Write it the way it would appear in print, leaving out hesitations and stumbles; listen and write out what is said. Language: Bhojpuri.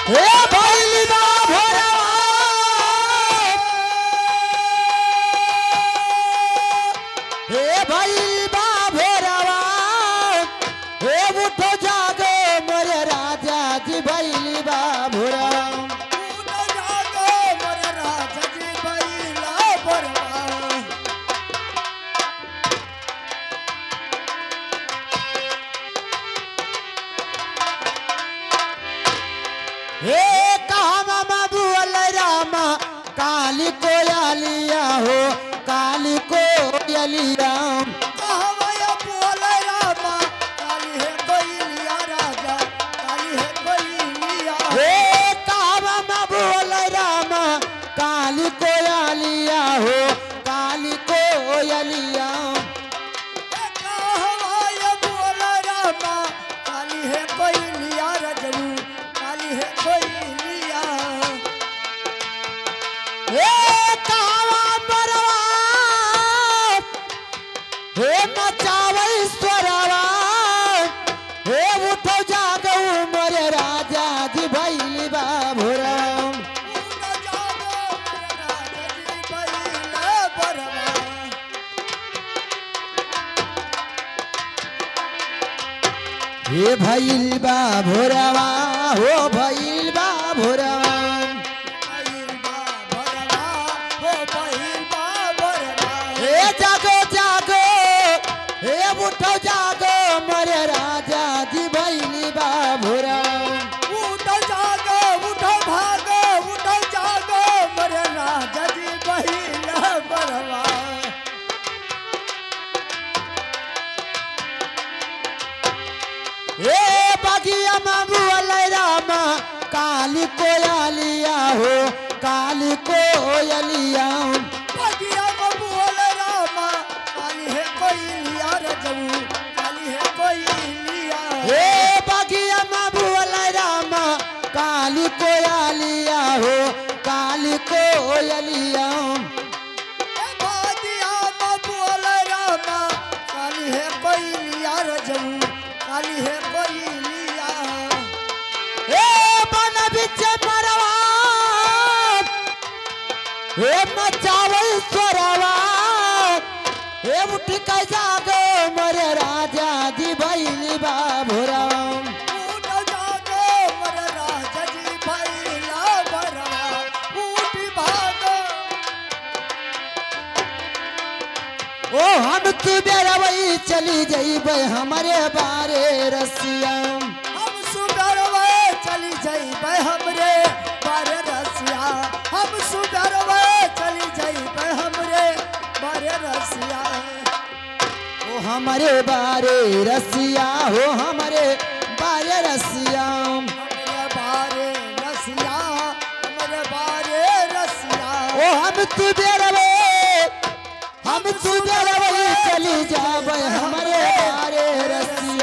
हे भइल बा भोरवा हे भइल बा भोरवा हे उठो जागो मोरे राजा जी भइल बा भोरवा हे कहा बोल रामा काली कोयलिया हो काली कोयलिया बोल रामा काली है कोयलिया राजा काली है कोयलिया हे कहा बोल रामा काली कोयलिया हो काली कोयलिया बोल रामा काली है कोयलिया रजनी काली है कोयलिया हे कहा मरवा हे मचावल स्वरवा हे उठो जागो मोरे राजा जी भइल बा भोरवा हे भइल बा भोरवा हो भइल बा भोरवा हे जागो जागो हे उठो जागो मोरे राजा जी भइल बा भोरवा उठो जागो उठो भागो उठो जागो मरे राजा जी बहिला बरवा हे बगिया बोल रामा काली कोयलिया हो काली कोयलिया बगिया बोल रामा काली है कोयलिया रजऊ काली है कोयलिया हे बगिया बोल रामा काली कोयलिया हो काली कोयलिया बगिया बोल रामा काली है कोयलिया रजऊ काली है कोयलिया हे बन बिच मरवा हे मचावल स्वरवा हे उठ के जागो मोरे राजा जी भइल बा भोरवा उठो जागो मरे राजा जी बहिला बरवा उठी भागो ओ हम तू बेरवई चली जइबै हमरे बारे रसिया हम सुबरवे चली जइबै हमरे बारे रसिया हम सुबरवे चली जइबै हमरे बारे रसिया ओ हमरे बारे रसिया हो हमरे बारे रसिया हमरे बारे रसिया हमरे बारे रसिया ओ हम तू बेरवई चली जाबै हमरे बारे रसिया